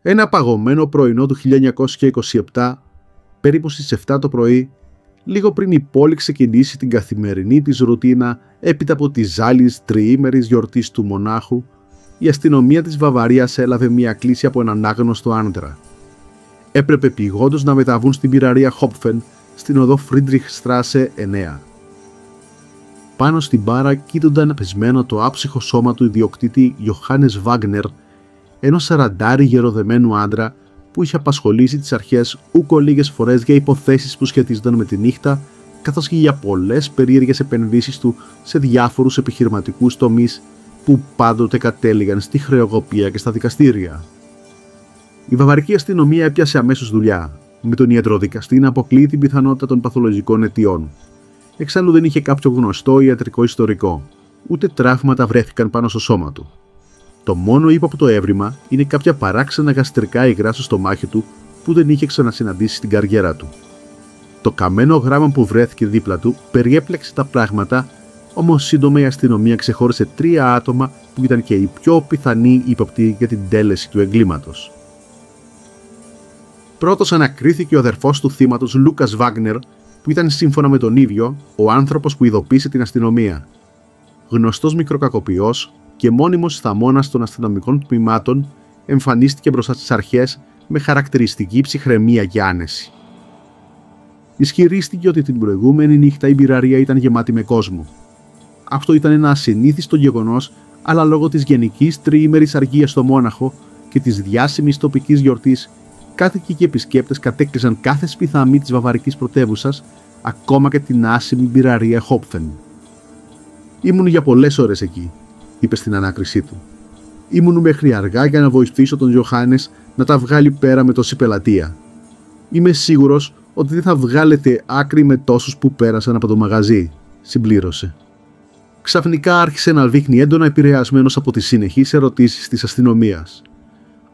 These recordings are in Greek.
Ένα παγωμένο πρωινό του 1927, περίπου στις 7 το πρωί, λίγο πριν η πόλη ξεκινήσει την καθημερινή της ρουτίνα έπειτα από τη ζάλης τριήμερης γιορτής του μονάχου, η αστυνομία της Βαβαρίας έλαβε μια κλήση από έναν άγνωστο άντρα. Έπρεπε πηγόντως να μεταβούν στην πυραρία Χόπφεν, στην οδό Friedrichstraße 9. Πάνω στην μπάρα κοίτονταν πεσμένο το άψυχο σώμα του ιδιοκτήτη Johannes Wagner, ενός σαραντάρι γεροδεμένου άντρα που είχε απασχολήσει τις αρχές ούκο λίγες φορές για υποθέσεις που σχετίζονταν με τη νύχτα, καθώς και για πολλές περίεργες επενδύσεις του σε διάφορους επιχειρηματικούς τομείς που πάντοτε κατέληγαν στη χρεοκοπία και στα δικαστήρια. Η βαβαρική αστυνομία έπιασε αμέσως δουλειά, με τον ιατροδικαστή να αποκλείει την πιθανότητα των παθολογικών αιτιών. Εξάλλου δεν είχε κάποιο γνωστό ιατρικό ιστορικό, ούτε τραύματα βρέθηκαν πάνω στο σώμα του. Το μόνο ύποπτο έβριμα είναι κάποια παράξενα γαστρικά υγρά στο στομάχι του που δεν είχε ξανασυναντήσει στην καριέρα του. Το καμένο γράμμα που βρέθηκε δίπλα του περιέπλεξε τα πράγματα, όμως σύντομα η αστυνομία ξεχώρισε 3 άτομα που ήταν και οι πιο πιθανοί ύποπτοι για την τέλεση του εγκλήματος. Πρώτος ανακρίθηκε ο αδερφός του θύματος Λούκας Βάγνερ, που ήταν σύμφωνα με τον ίδιο ο άνθρωπος που ειδοποίησε την αστυνομία. Γνωστός μικροκακοποιός και μόνιμος θαμώνας των αστυνομικών τμήματων, εμφανίστηκε μπροστά στις αρχές με χαρακτηριστική ψυχραιμία και άνεση. Ισχυρίστηκε ότι την προηγούμενη νύχτα η πυραρία ήταν γεμάτη με κόσμο. Αυτό ήταν ένα ασυνήθιστο γεγονός, αλλά λόγω της γενικής τριήμερης αργίας στο Μόναχο και της διάσημης τοπικής γιορτής, κάτοικοι και επισκέπτες κατέκλυσαν κάθε σπιθαμή της βαβαρικής πρωτεύουσας, ακόμα και την άσημη πυραρία Χόπφεν. «Ήμουν για πολλές ώρες εκεί», είπε στην ανάκρισή του. «Ήμουν μέχρι αργά για να βοηθήσω τον Ιωάννης να τα βγάλει πέρα με τόση πελατεία. Είμαι σίγουρος ότι δεν θα βγάλετε άκρη με τόσους που πέρασαν από το μαγαζί», συμπλήρωσε. Ξαφνικά άρχισε να δείχνει έντονα επηρεασμένος από τις συνεχείς ερωτήσεις της αστυνομίας.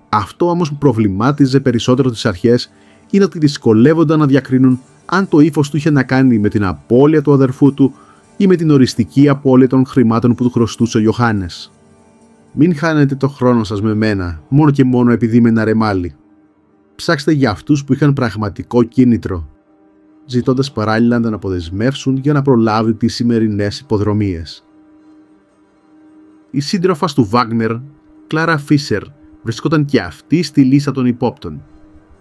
Αυτό όμως που προβλημάτιζε περισσότερο τις αρχές είναι ότι δυσκολεύονταν να διακρίνουν αν το ύφος του είχε να κάνει με την απώλεια του αδερφού του ή με την οριστική απώλεια των χρημάτων που του χρωστούσε ο Ιωάννης. «Μην χάνετε το χρόνο σας με μένα, μόνο και μόνο επειδή είμαι ένα ρεμάλι. Ψάξτε για αυτούς που είχαν πραγματικό κίνητρο», ζητώντας παράλληλα να αποδεσμεύσουν για να προλάβει τις σημερινές υποδρομίες. Η σύντροφας του Βάγνερ, Κλάρα Φίσερ, βρισκόταν και αυτή στη λίστα των υπόπτων.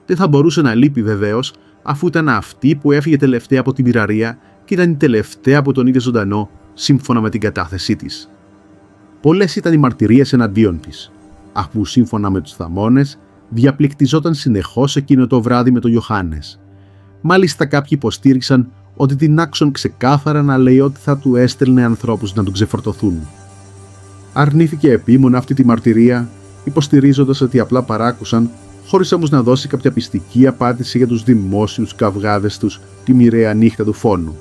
Δεν θα μπορούσε να λείπει βεβαίως, αφού ήταν αυτή που έφυγε τελευταία από την πυραρία και ήταν η τελευταία από τον ίδιο ζωντανό, σύμφωνα με την κατάθεσή της. Πολλές ήταν οι μαρτυρίες εναντίον της, αφού σύμφωνα με τους θαμώνες διαπληκτιζόταν συνεχώς εκείνο το βράδυ με τον Ιωάννης. Μάλιστα κάποιοι υποστήριξαν ότι την άξον ξεκάθαρα να λέει ότι θα του έστελνε ανθρώπους να τον ξεφορτωθούν. Αρνήθηκε επίμονα αυτή τη μαρτυρία, υποστηρίζοντας ότι απλά παράκουσαν, χωρίς όμως να δώσει κάποια πιστική απάντηση για τους δημόσιους καυγάδες τους τη μοιραία νύχτα του φόνου.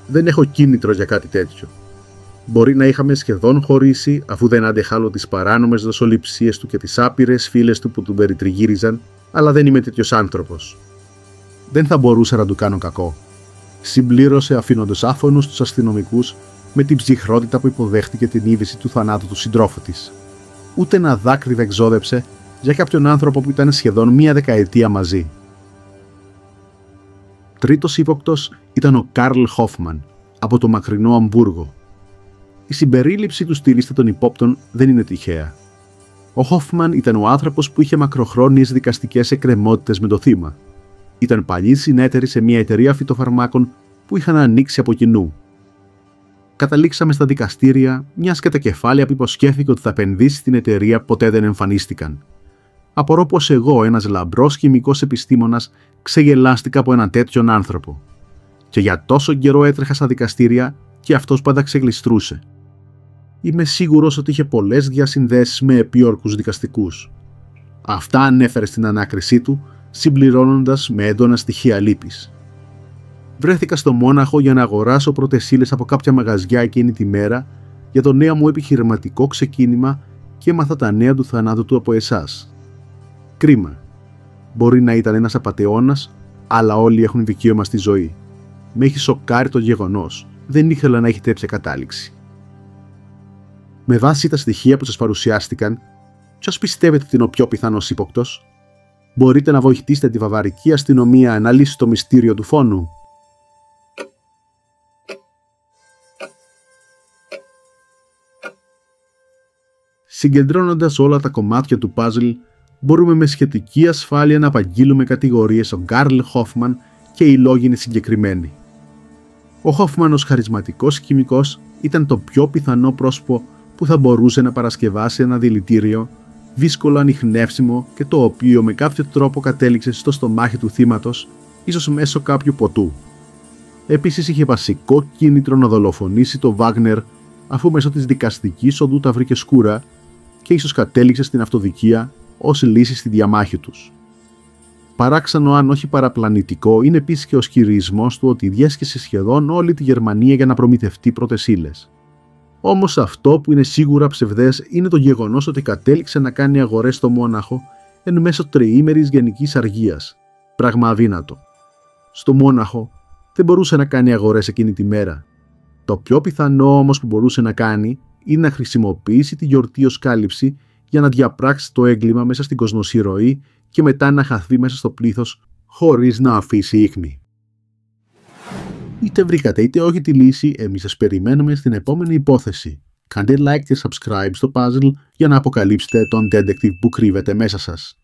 «Δεν έχω κίνητρο για κάτι τέτοιο. Μπορεί να είχαμε σχεδόν χωρίσει, αφού δεν άντεχα άλλο τις παράνομες δοσοληψίες του και τις άπειρες φίλες του που τον περιτριγύριζαν, αλλά δεν είμαι τέτοιος άνθρωπος. Δεν θα μπορούσα να του κάνω κακό», συμπλήρωσε αφήνοντας άφωνους τους αστυνομικούς με την ψυχρότητα που υποδέχτηκε την είδηση του θανάτου του συντρόφου της. Ούτε ένα δάκρυ δεν ξόδεψε για κάποιον άνθρωπο που ήταν σχεδόν 1 δεκαετία μαζί. Τρίτος ύποπτος ήταν ο Καρλ Χόφμαν, από το μακρινό Αμβούργο. Η συμπερίληψη του στη λίστα των υπόπτων δεν είναι τυχαία. Ο Χόφμαν ήταν ο άνθρωπος που είχε μακροχρόνιες δικαστικές εκκρεμότητες με το θύμα. Ήταν παλιή συνέτερη σε μια εταιρεία φυτοφαρμάκων που είχαν ανοίξει από κοινού. Καταλήξαμε στα δικαστήρια, μιας και τα κεφάλαια που υποσχέθηκε ότι θα επενδύσει στην εταιρεία ποτέ δεν εμφανίστηκαν. Απορώ πως εγώ, ένας λαμπρός χημικός επιστήμονας, ξεγελάστηκα από έναν τέτοιον άνθρωπο. Και για τόσο καιρό έτρεχα στα δικαστήρια και αυτός πάντα ξεγλιστρούσε. Είμαι σίγουρος ότι είχε πολλές διασυνδέσεις με επίορκους δικαστικούς. Αυτά ανέφερε στην ανάκρισή του, συμπληρώνοντας με έντονα στοιχεία λύπης. Βρέθηκα στο Μόναχο για να αγοράσω πρώτες ύλες από κάποια μαγαζιά εκείνη τη μέρα για το νέο μου επιχειρηματικό ξεκίνημα και έμαθα τα νέα του θανάτου του από εσάς. Κρίμα. Μπορεί να ήταν ένας απατεώνας, αλλά όλοι έχουν δικαίωμα στη ζωή. Με έχει σοκάρει το γεγονός. Δεν ήθελα να έχει τέτοια κατάληξη. Με βάση τα στοιχεία που σας παρουσιάστηκαν, Ποιος πιστεύετε ότι είναι ο πιο πιθανός ύποπτος? Μπορείτε να βοηθήσετε τη βαβαρική αστυνομία να λύσει το μυστήριο του φόνου? Συγκεντρώνοντας όλα τα κομμάτια του παζλ, μπορούμε με σχετική ασφάλεια να απαγγείλουμε κατηγορίες στον Καρλ Χόφμαν και οι λόγοι είναι συγκεκριμένοι. Ο Χόφμαν ως χαρισματικός χημικός ήταν το πιο πιθανό πρόσωπο που θα μπορούσε να παρασκευάσει ένα δηλητήριο δύσκολο ανιχνεύσιμο και το οποίο με κάποιο τρόπο κατέληξε στο στομάχι του θύματος, ίσως μέσω κάποιου ποτού. Επίσης είχε βασικό κίνητρο να δολοφονήσει το Βάγνερ, αφού μέσω της δικαστικής οδού τα βρήκε σκούρα και ίσως κατέληξε στην αυτοδικία ως λύση στη διαμάχη τους. Παράξενο, αν όχι παραπλανητικό, είναι επίσης και ο ισχυρισμός του ότι διέσχισε σχεδόν όλη τη Γερμανία για να προμηθευτεί πρώτες ύλες. Όμως αυτό που είναι σίγουρα ψευδές είναι το γεγονός ότι κατέληξε να κάνει αγορές στο Μόναχο εν μέσω τριήμερης γενικής αργίας, πράγμα αδύνατο. Στο Μόναχο δεν μπορούσε να κάνει αγορές εκείνη τη μέρα. Το πιο πιθανό όμως που μπορούσε να κάνει είναι να χρησιμοποιήσει τη γιορτή ως κάλυψη για να διαπράξει το έγκλημα μέσα στην κοσμοσή ροή και μετά να χαθεί μέσα στο πλήθος χωρίς να αφήσει ίχνη. Είτε βρήκατε είτε όχι τη λύση, εμείς σας περιμένουμε στην επόμενη υπόθεση. Κάντε like και subscribe στο puzzle για να αποκαλύψετε τον detective που κρύβεται μέσα σας.